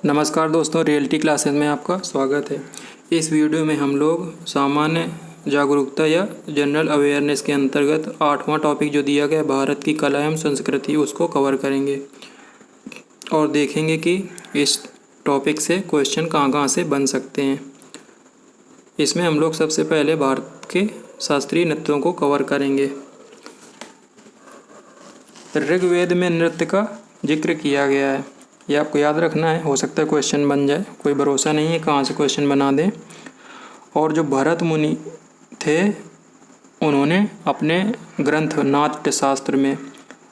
नमस्कार दोस्तों, reality classes में आपका स्वागत है। इस वीडियो में हम लोग सामान्य जागरूकता या जनरल अवेयरनेस के अंतर्गत 8वां टॉपिक जो दिया गया है भारत की कला एवं संस्कृति, उसको कवर करेंगे और देखेंगे कि इस टॉपिक से क्वेश्चन कहाँ से बन सकते हैं। इसमें हम लोग सबसे पहले भारत के शास्त्रीय नृत्यों को कवर करेंगे। ऋग्वेद में नृत्य का जिक्र किया गया है, ये आपको याद रखना है। हो सकता है क्वेश्चन बन जाए, कोई भरोसा नहीं है कहाँ से क्वेश्चन बना दें। और जो भरत मुनि थे उन्होंने अपने ग्रंथ नाट्य शास्त्र में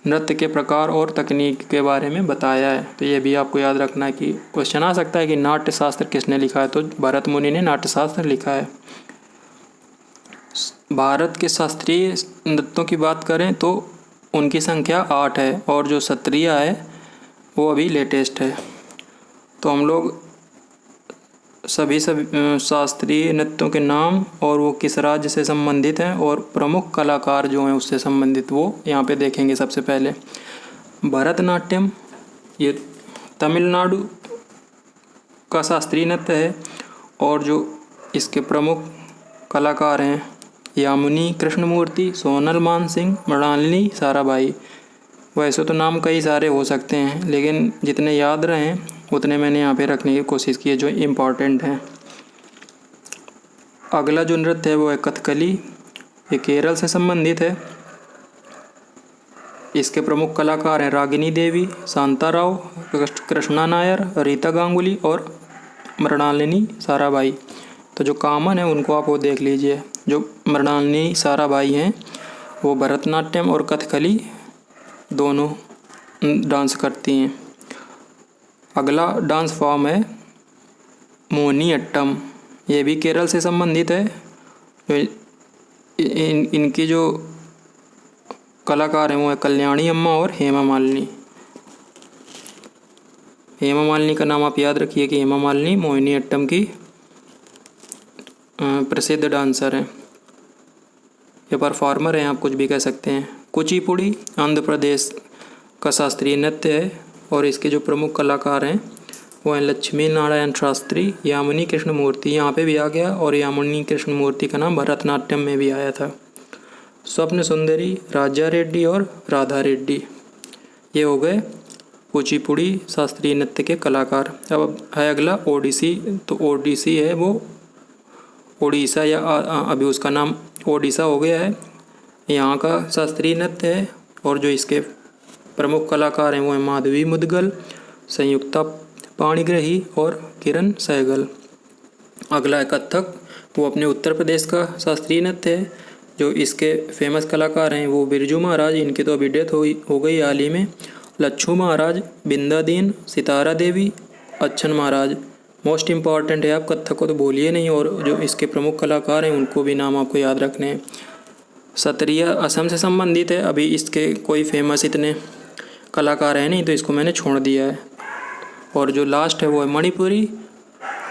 नृत्य के प्रकार और तकनीक के बारे में बताया है। तो ये भी आपको याद रखना है कि क्वेश्चन आ सकता है कि नाट्य शास्त्र किसने लिखा है, तो भरत मुनि ने नाट्य शास्त्र लिखा है। भारत के शास्त्रीय नृत्यों की बात करें तो उनकी संख्या 8 है और जो सत्रिया है वो अभी लेटेस्ट है। तो हम लोग सभी शास्त्रीय नृत्यों के नाम और वो किस राज्य से संबंधित हैं और प्रमुख कलाकार जो हैं उससे संबंधित वो यहाँ पे देखेंगे। सबसे पहले भरतनाट्यम, ये तमिलनाडु का शास्त्रीय नृत्य है और जो इसके प्रमुख कलाकार हैं यामिनी कृष्णमूर्ति, सोनल मानसिंह, मृणालिनी साराभाई। वैसे तो नाम कई सारे हो सकते हैं लेकिन जितने याद रहें उतने मैंने यहाँ पे रखने की कोशिश की है जो इम्पॉर्टेंट हैं। अगला जो नृत्य है वो है कथकली, ये केरल से संबंधित है। इसके प्रमुख कलाकार हैं रागिनी देवी, शांता राव, कृष्णा नायर, रीता गांगुली और मृणालिनी साराभाई। तो जो कॉमन है उनको आप वो देख लीजिए। जो मृणालिनी साराभाई हैं वो भरतनाट्यम और कथकली दोनों डांस करती हैं। अगला डांस फॉर्म है मोहिनीअट्टम, ये भी केरल से संबंधित है। इनकी जो कलाकार हैं वो है कल्याणी अम्मा और हेमा मालिनी। हेमा मालिनी का नाम आप याद रखिए कि हेमा मालिनी मोहिनीअट्टम की प्रसिद्ध डांसर हैं, ये परफॉर्मर हैं, आप कुछ भी कह सकते हैं। कुचिपुड़ी आंध्र प्रदेश का शास्त्रीय नृत्य है और इसके जो प्रमुख कलाकार हैं वो हैं लक्ष्मी नारायण शास्त्री, यामिनी कृष्णमूर्ति, यहाँ पे भी आ गया और यामिनी कृष्णमूर्ति का नाम भरतनाट्यम में भी आया था। स्वप्न सुंदरी, राजा रेड्डी और राधा रेड्डी, ये हो गए कुचिपुड़ी शास्त्रीय नृत्य के कलाकार। अब है अगला ओडिसी। तो ओडिसी है वो ओडिशा या अभी उसका नाम ओडिशा हो गया है, यहाँ का शास्त्रीय नृत्य है और जो इसके प्रमुख कलाकार हैं वो हैं माधवी मुदगल, संयुक्ता पाणिग्राही और किरण सहगल। अगला है कथक, वो अपने उत्तर प्रदेश का शास्त्रीय नृत्य है। जो इसके फेमस कलाकार हैं वो बिरजू महाराज, इनकी तो अभी डेथ हो गई हाल ही में, लच्छू महाराज, बिंदादीन, सितारा देवी, अच्छन महाराज। मोस्ट इम्पॉर्टेंट है, आप कथक को तो भूलिए नहीं और जो इसके प्रमुख कलाकार हैं उनको भी नाम आपको याद रखने हैं। सत्रिया असम से संबंधित है, अभी इसके कोई फेमस इतने कलाकार हैं नहीं तो इसको मैंने छोड़ दिया है। और जो लास्ट है वो है मणिपुरी,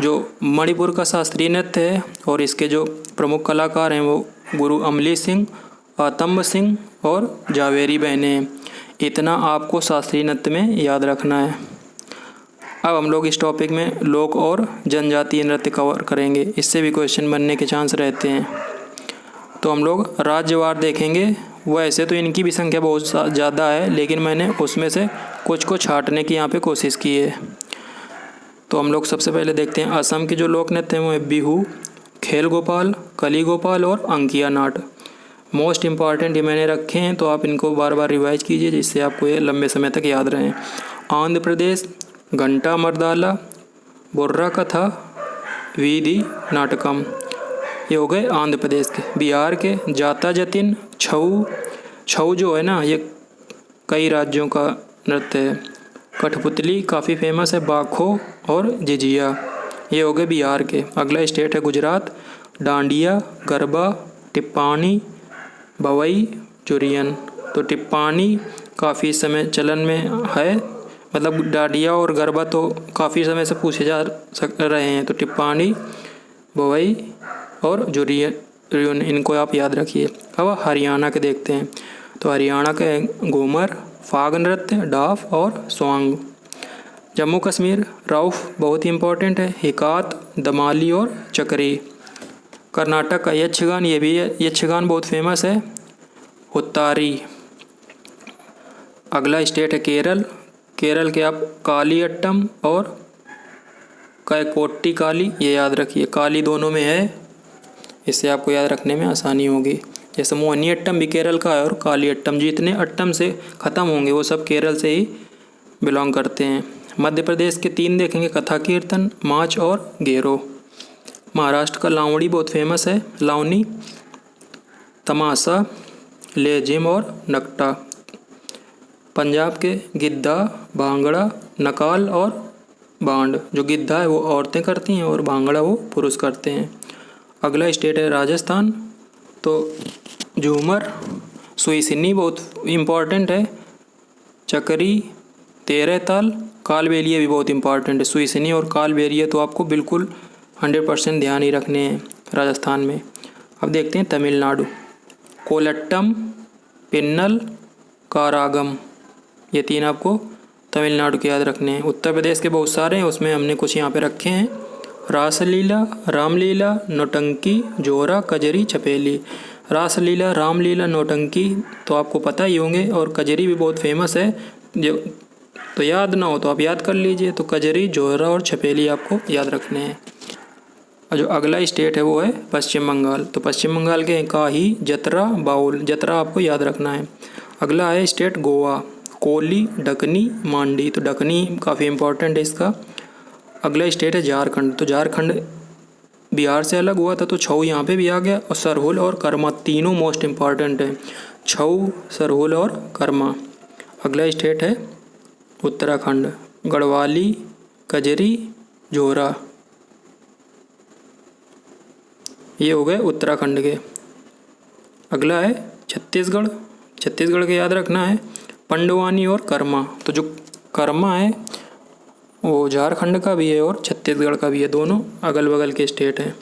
जो मणिपुर का शास्त्रीय नृत्य है और इसके जो प्रमुख कलाकार हैं वो गुरु अमली सिंह, आतंब सिंह और जावेरी बहने हैं। इतना आपको शास्त्रीय नृत्य में याद रखना है। अब हम लोग इस टॉपिक में लोक और जनजातीय नृत्य कवर करेंगे, इससे भी क्वेश्चन बनने के चांस रहते हैं। तो हम लोग राज्यवार देखेंगे। वैसे तो इनकी भी संख्या बहुत ज़्यादा है लेकिन मैंने उसमें से कुछ को छांटने की यहाँ पे कोशिश की है। तो हम लोग सबसे पहले देखते हैं असम के जो लोक नृत्य हैं वो है बिहू, खेल गोपाल, कली गोपाल और अंकिया नाट। मोस्ट इम्पॉर्टेंट ये मैंने रखे हैं तो आप इनको बार बार रिवाइज कीजिए जिससे आपको ये लंबे समय तक याद रहें। आंध्र प्रदेश घंटा मर्दाला, बुर्रा कथा, वीधि नाटकम, ये हो गए आंध्र प्रदेश के। बिहार के जाता जतिन, छऊ जो है ना ये कई राज्यों का नृत्य है। कठपुतली काफ़ी फेमस है, बाखो और जिजिया, ये हो गए बिहार के। अगला स्टेट है गुजरात, डांडिया, गरबा, टिप्पानी, भवई, चुरियन। तो टिप्पानी काफ़ी समय चलन में है, मतलब डांडिया और गरबा तो काफ़ी समय से पूछे जा रहे हैं। तो टिप्पानी, भवई और जुरियन, इनको आप याद रखिए। अब हरियाणा के देखते हैं। तो हरियाणा के घूमर, फाग नृत्य, डाफ और स्वांग। जम्मू कश्मीर रऊफ बहुत ही इम्पोर्टेंट है, हिकात, दमाली और चकरी। कर्नाटक का यक्षगान, ये भी है, यक्षगान बहुत फेमस है, हुत्तारी। अगला स्टेट है केरल। केरल के आप कालियट्टम और कैकोट्टी काली, ये याद रखिए, काली दोनों में है, इससे आपको याद रखने में आसानी होगी। जैसे मोहिनीअट्टम भी केरल का है और कालियट्टम, जितने अट्टम से ख़त्म होंगे वो सब केरल से ही बिलोंग करते हैं। मध्य प्रदेश के 3 देखेंगे, कथा कीर्तन, माच और गेरो। महाराष्ट्र का लावणी बहुत फेमस है, लावनी, तमाशा, लेजिम और नकटा। पंजाब के गिद्धा, भांगड़ा, नकाल और बांड। जो गिद्धा है वो औरतें करती हैं और भांगड़ा वो पुरुष करते हैं। अगला स्टेट है राजस्थान। तो झूमर, सुईसिन्नी बहुत इम्पॉर्टेंट है, चकरी, तेरह ताल, कालबेलिया भी बहुत इम्पॉर्टेंट है। सुईसिन्नी और कालबेलिया तो आपको बिल्कुल 100% ध्यान ही रखने हैं राजस्थान में। अब देखते हैं तमिलनाडु। कोलट्टम, पिन्नल, कारागम, ये 3 आपको तमिलनाडु के याद रखने हैं। उत्तर प्रदेश के बहुत सारे हैं, उसमें हमने कुछ यहाँ पे रखे हैं। रासलीला, रामलीला, नौटंकी, जोरा, कजरी, छपेली। रासलीला, रामलीला, नौटंकी तो आपको पता ही होंगे, और कजरी भी बहुत फेमस है, जो तो याद ना हो तो आप याद कर लीजिए। तो कजरी, जोरा और छपेली आपको याद रखने हैं। और जो अगला स्टेट है वो है पश्चिम बंगाल। तो पश्चिम बंगाल के काही, जतरा, बाउल, जतरा आपको याद रखना है। अगला है स्टेट गोवा। कोली, डकनी, मांडी, तो डकनी काफ़ी इम्पोर्टेंट है इसका। अगला स्टेट है झारखंड। तो झारखंड बिहार से अलग हुआ था, तो छऊ यहाँ पे भी आ गया, और सरहुल और कर्मा तीनों मोस्ट इम्पॉर्टेंट है, छऊ, सरहुल और कर्मा। अगला स्टेट है उत्तराखंड। गढ़वाली, कजरी, जोरा, ये हो गए उत्तराखंड के। अगला है छत्तीसगढ़। छत्तीसगढ़ के याद रखना है पंडवानी और कर्मा। तो जो कर्मा है वो झारखंड का भी है और छत्तीसगढ़ का भी है, दोनों अगल बगल के स्टेट हैं।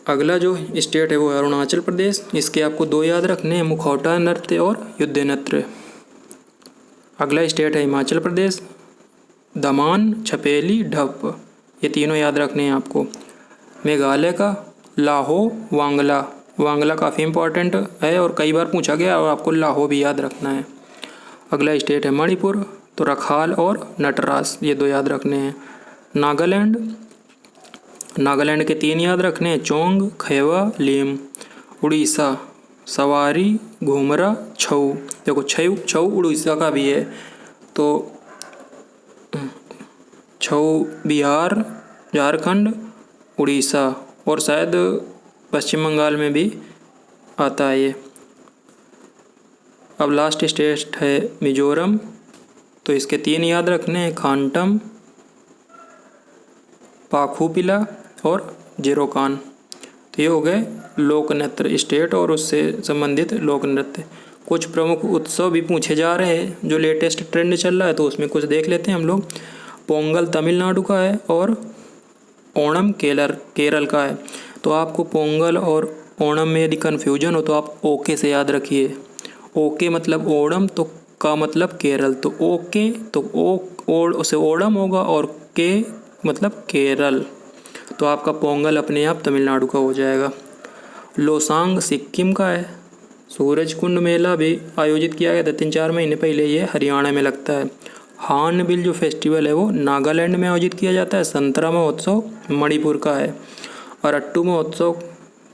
अगला जो स्टेट है वो है अरुणाचल प्रदेश। इसके आपको 2 याद रखने हैं, मुखौटा नृत्य और युद्ध नृत्य। अगला स्टेट है हिमाचल प्रदेश। दमान, छपेली, ढप, ये तीनों याद रखने हैं आपको। मेघालय का लाहो, वांगला। वांगला काफ़ी इम्पोर्टेंट है और कई बार पूछा गया, और आपको लाहो भी याद रखना है। अगला स्टेट है मणिपुर। तो रखाल और नटराज, ये 2 याद रखने हैं। नागालैंड। नागालैंड के 3 याद रखने हैं, चोंग, खैवा, लीम। उड़ीसा, सवारी, घूमरा, छऊ। देखो छऊ उड़ीसा का भी है, तो छऊ बिहार, झारखंड, उड़ीसा और शायद पश्चिम बंगाल में भी आता है ये। अब लास्ट स्टेट है मिजोरम। तो इसके 3 याद रखने हैं, खानटम, पाखुपिला और जिरोकान। तो ये हो गए लोक नृत्य स्टेट और उससे संबंधित लोक नृत्य। कुछ प्रमुख उत्सव भी पूछे जा रहे हैं, जो लेटेस्ट ट्रेंड चल रहा है, तो उसमें कुछ देख लेते हैं हम लोग। पोंगल तमिलनाडु का है और ओणम केरल का है। तो आपको पोंगल और ओणम में यदि कन्फ्यूजन हो तो आप ओके से याद रखिए। ओके मतलब ओणम, तो का मतलब केरल, तो ओके तो से ओणम होगा, और के मतलब केरल, तो आपका पोंगल अपने आप तमिलनाडु का हो जाएगा। लोसांग सिक्किम का है। सूरज कुंड मेला भी आयोजित किया गया था 3-4 महीने पहले, ये हरियाणा में लगता है। हार्नबिल जो फेस्टिवल है वो नागालैंड में आयोजित किया जाता है। संतरा महोत्सव मणिपुर का है। और अट्टू महोत्सव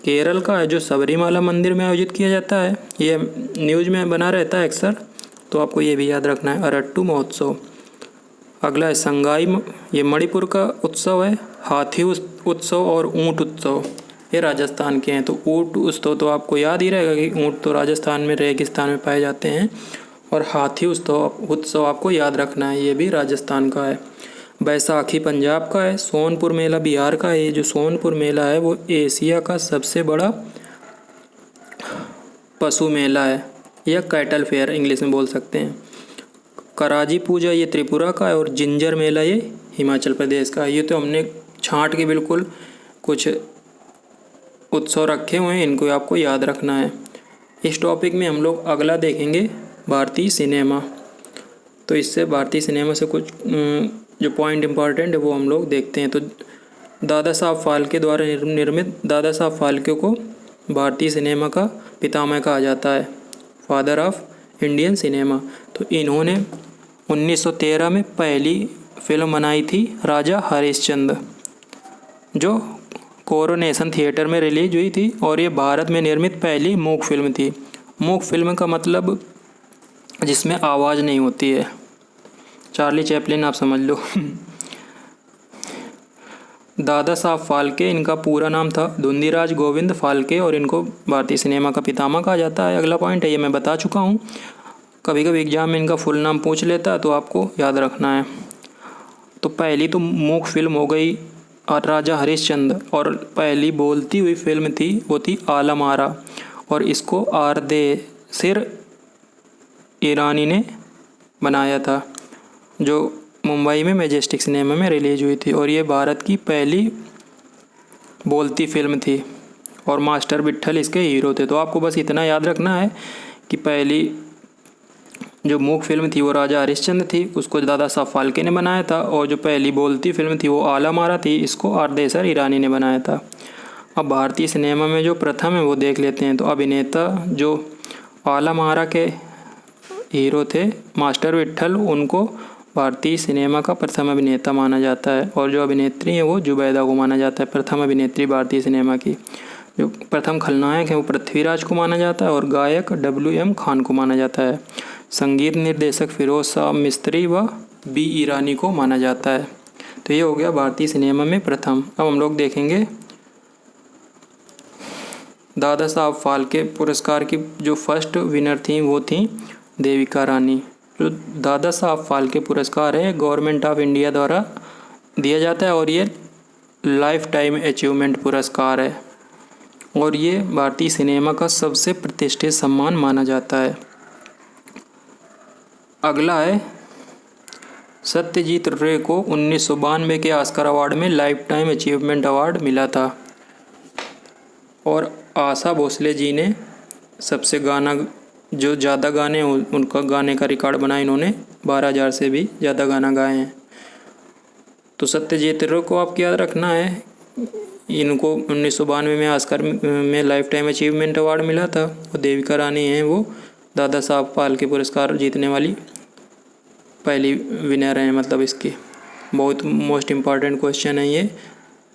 केरल का है, जो सबरीमाला मंदिर में आयोजित किया जाता है। ये न्यूज़ में बना रहता है अक्सर, तो आपको ये भी याद रखना है, अरट्टू महोत्सव। अगला है संगाई, ये मणिपुर का उत्सव है। हाथी उत्सव और ऊँट उत्सव ये राजस्थान के हैं। तो ऊँट उत्सव तो आपको याद ही रहेगा कि ऊँट तो राजस्थान में रेगिस्तान में पाए जाते हैं, और हाथी उत्सव आपको याद रखना है, ये भी राजस्थान का है। बैसाखी पंजाब का है। सोनपुर मेला बिहार का है। ये जो सोनपुर मेला है वो एशिया का सबसे बड़ा पशु मेला है, या कैटल फेयर इंग्लिश में बोल सकते हैं। कराजी पूजा ये त्रिपुरा का है, और जिंजर मेला ये हिमाचल प्रदेश का है। ये तो हमने छांट के बिल्कुल कुछ उत्सव रखे हुए हैं, इनको आपको याद रखना है। इस टॉपिक में हम लोग अगला देखेंगे भारतीय सिनेमा। तो इससे भारतीय सिनेमा से कुछ जो पॉइंट इम्पॉर्टेंट है वो हम लोग देखते हैं। तो दादा साहब फाल्के द्वारा निर्मित दादा साहब फाल्के को भारतीय सिनेमा का पितामह कहा जाता है, फादर ऑफ इंडियन सिनेमा। तो इन्होंने 1913 में पहली फिल्म बनाई थी राजा हरिश्चंद्र, जो कोरोनेशन थिएटर में रिलीज हुई थी, और ये भारत में निर्मित पहली मूक फिल्म थी। मूक फिल्म का मतलब जिसमें आवाज़ नहीं होती है, चार्ली चैपलिन आप समझ लो। दादा साहब फाल्के, इनका पूरा नाम था धुंधीराज गोविंद फाल्के, और इनको भारतीय सिनेमा का पितामह कहा जाता है। अगला पॉइंट है, ये मैं बता चुका हूँ, कभी कभी एग्जाम में इनका फुल नाम पूछ लेता है तो आपको याद रखना है। तो पहली तो मूक फिल्म हो गई राजा हरिश्चंद्र, और पहली बोलती हुई फिल्म थी वो थी आलम आरा, और इसको आरदेशिर ईरानी ने बनाया था, जो मुंबई में मैजेस्टिक सिनेमा में रिलीज हुई थी, और ये भारत की पहली बोलती फिल्म थी, और मास्टर विट्ठल इसके हीरो थे। तो आपको बस इतना याद रखना है कि पहली जो मूक फिल्म थी वो राजा हरिश्चंद्र थी, उसको दादा साहब फाल्के ने बनाया था, और जो पहली बोलती फिल्म थी वो आलम आरा थी, इसको आरदेशिर ईरानी ने बनाया था। अब भारतीय सिनेमा में जो प्रथम है वो देख लेते हैं। तो अभिनेता जो आलम आरा के हीरो थे मास्टर विट्ठल, उनको भारतीय सिनेमा का प्रथम अभिनेता माना जाता है, और जो अभिनेत्री है वो जुबैदा को माना जाता है प्रथम अभिनेत्री भारतीय सिनेमा की। जो प्रथम खलनायक है वो पृथ्वीराज को माना जाता है, और गायक WM खान को माना जाता है। संगीत निर्देशक फिरोज शाह मिस्त्री व B ईरानी को माना जाता है। तो ये हो गया भारतीय सिनेमा में प्रथम। अब हम लोग देखेंगे दादा साहब फाल्के पुरस्कार की जो फर्स्ट विनर थी वो थी देविका रानी। जो दादा साहब फाल्के पुरस्कार है गवर्नमेंट ऑफ इंडिया द्वारा दिया जाता है, और ये लाइफ टाइम अचीवमेंट पुरस्कार है, और ये भारतीय सिनेमा का सबसे प्रतिष्ठित सम्मान माना जाता है। अगला है सत्यजीत रे को 1992 के ऑस्कर अवार्ड में लाइफ टाइम अचीवमेंट अवार्ड मिला था, और आशा भोसले जी ने सबसे गाना जो ज़्यादा गाने उनका गाने का रिकॉर्ड बनाया, इन्होंने 12,000 से भी ज़्यादा गाना गाए हैं। तो सत्यजीत रे को आपको याद रखना है, इनको 1992 में ऑस्कर में लाइफ टाइम अचीवमेंट अवार्ड मिला था, और देविका रानी हैं वो दादा साहब फाल्के पुरस्कार जीतने वाली पहली विनर हैं। मतलब इसकी बहुत मोस्ट इम्पॉर्टेंट क्वेश्चन है ये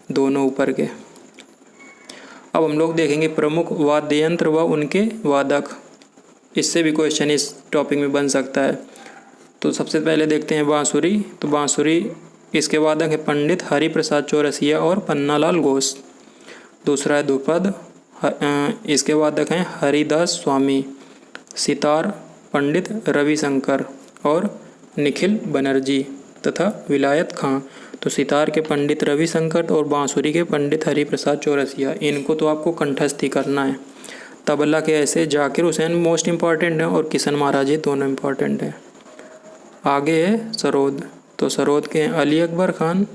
दोनों ऊपर के। अब हम लोग देखेंगे प्रमुख वाद्य यंत्र व उनके वादक, इससे भी क्वेश्चन इस टॉपिक में बन सकता है। तो सबसे पहले देखते हैं बांसुरी। तो बांसुरी इसके वादक है पंडित हरिप्रसाद चौरसिया और पन्नालाल घोष। दूसरा है ध्रुपद, इसके वादक हैं हरिदास स्वामी। सितार पंडित रविशंकर और निखिल बनर्जी तथा विलायत खां। तो सितार के पंडित रविशंकर और बांसुरी के पंडित हरिप्रसाद चौरसिया, इनको तो आपको कंठस्थ ही करना है। तबला के ऐसे जाकिर हुसैन मोस्ट इम्पॉर्टेंट हैं, और किशन महाराज ये दोनों इम्पॉर्टेंट हैं। आगे है सरोद। तो सरोद के हैं अली अकबर खान,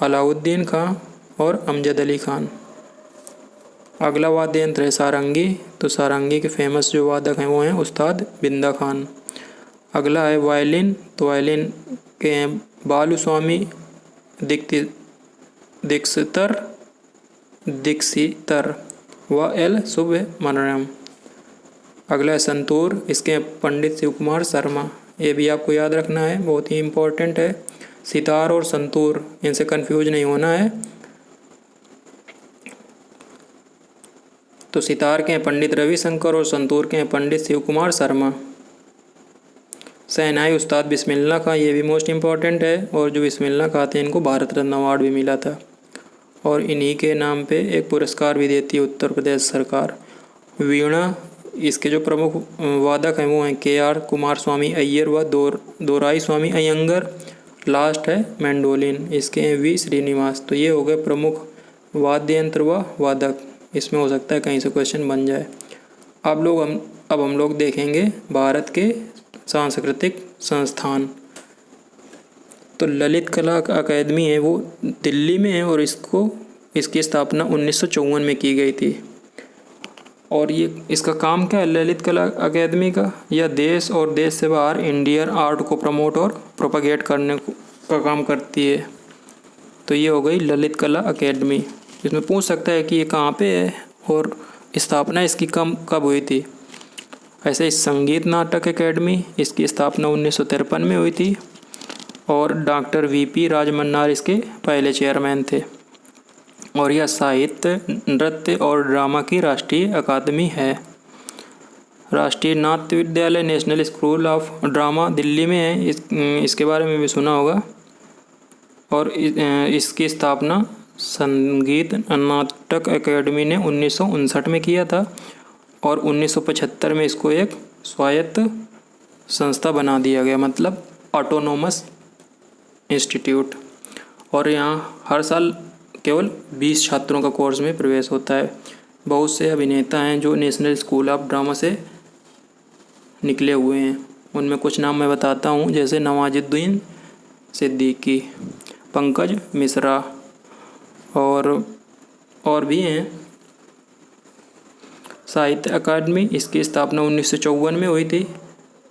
अलाउद्दीन खां और अमजद अली खान। अगला वाद्य यंत्र है सारंगी। तो सारंगी के फेमस जो वादक हैं वो हैं उस्ताद बिंदा खान। अगला है वायलिन। तो वायलिन के हैं बालू स्वामी दीक्षितर व L सुब्रमण्यम। अगला है संतूर, इसके पंडित शिव कुमार शर्मा। ये भी आपको याद रखना है, बहुत ही इम्पोर्टेंट है। सितार और संतूर, इनसे कंफ्यूज नहीं होना है। तो सितार के हैं पंडित रविशंकर और संतूर के हैं पंडित शिव कुमार शर्मा। शहनाई उस्ताद बिस्मिल्लाह खां, ये भी मोस्ट इम्पॉर्टेंट है, और जो बिस्मिल्लाह खां थे इनको भारत रत्न अवार्ड भी मिला था, और इन्हीं के नाम पे एक पुरस्कार भी देती है उत्तर प्रदेश सरकार। वीणा, इसके जो प्रमुख वादक हैं वो हैं KR कुमार स्वामी अय्यर व दोराई स्वामी अयंगर। लास्ट है मैंडोलिन, इसके हैं V श्रीनिवास। तो ये हो गए प्रमुख वाद्य यंत्र व वादक, इसमें हो सकता है कहीं से क्वेश्चन बन जाए। अब हम लोग देखेंगे भारत के सांस्कृतिक संस्थान। तो ललित कला अकादमी है वो दिल्ली में है, और इसकी स्थापना 1954 में की गई थी। और ये इसका काम क्या है ललित कला अकेदमी का? यह देश और देश से बाहर इंडियन आर्ट को प्रमोट और प्रोपगेट करने का काम करती है। तो ये हो गई ललित कला अकेदमी। इसमें पूछ सकता है कि ये कहाँ पे है और स्थापना इसकी कब हुई थी। ऐसे संगीत नाटक अकेडमी, इसकी स्थापना 1953 में हुई थी और डॉक्टर वीपी राजमन्नार इसके पहले चेयरमैन थे। और यह साहित्य, नृत्य और ड्रामा की राष्ट्रीय अकादमी है। राष्ट्रीय नाट्य विद्यालय national school of drama Delhi में है। इसके बारे में भी सुना होगा। और इसकी स्थापना संगीत नाटक अकेडमी ने 1959 में किया था और 1975 में इसको एक स्वायत्त संस्था बना दिया गया, मतलब ऑटोनोमस इंस्टीट्यूट। और यहाँ हर साल केवल 20 छात्रों का कोर्स में प्रवेश होता है। बहुत से अभिनेता हैं जो नेशनल स्कूल ऑफ ड्रामा से निकले हुए हैं। उनमें कुछ नाम मैं बताता हूँ, जैसे नवाजुद्दीन सिद्दीकी, पंकज मिश्रा और भी हैं। साहित्य अकादमी, इसकी स्थापना 1954 में हुई थी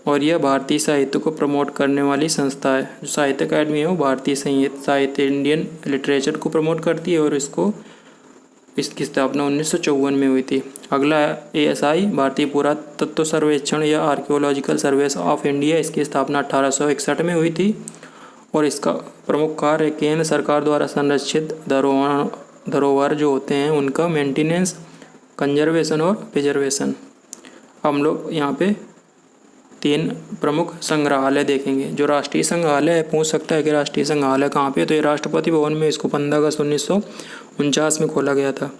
और यह भारतीय साहित्य को प्रमोट करने वाली संस्था है। जो साहित्य अकादमी है वो भारतीय साहित्य इंडियन लिटरेचर को प्रमोट करती है और इसकी स्थापना 1954 में हुई थी। अगला है ASI, भारतीय पुरातत्व सर्वेक्षण या आर्कियोलॉजिकल सर्वेस ऑफ इंडिया। इसकी स्थापना 1861 में हुई थी और इसका प्रमुख कार्य केंद्र सरकार द्वारा संरक्षित धरोहर जो होते हैं उनका मेंटेनेंस, कंजर्वेशन और प्रिजर्वेशन। हम लोग यहाँ पे 3 प्रमुख संग्रहालय देखेंगे। जो राष्ट्रीय संग्रहालय है, पूछ सकता है कि राष्ट्रीय संग्रहालय कहाँ पे है, तो ये राष्ट्रपति भवन में इसको 15 अगस्त 1949 में खोला गया था।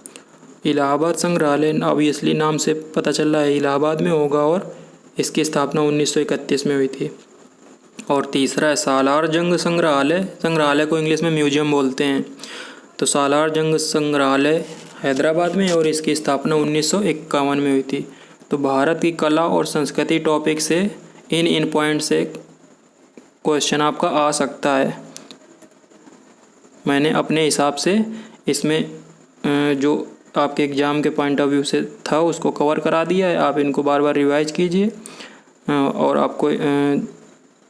इलाहाबाद संग्रहालय ऑब्वियसली नाम से पता चल रहा है इलाहाबाद में होगा और इसकी स्थापना 1931 में हुई थी। और तीसरा है सालार जंग संग्रहालय को इंग्लिश में म्यूजियम बोलते हैं। तो सालार जंग संग्रहालय हैदराबाद में और इसकी स्थापना 1951 में हुई थी। तो भारत की कला और संस्कृति टॉपिक से इन पॉइंट से क्वेश्चन आपका आ सकता है। मैंने अपने हिसाब से इसमें जो आपके एग्ज़ाम के पॉइंट ऑफ व्यू से था उसको कवर करा दिया है। आप इनको बार बार रिवाइज कीजिए और आपको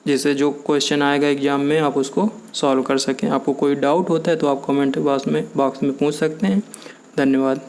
जैसे जो क्वेश्चन आएगा एग्ज़ाम में आप उसको सॉल्व कर सकें। आपको कोई डाउट होता है तो आप कमेंट बॉक्स में पूछ सकते हैं। धन्यवाद।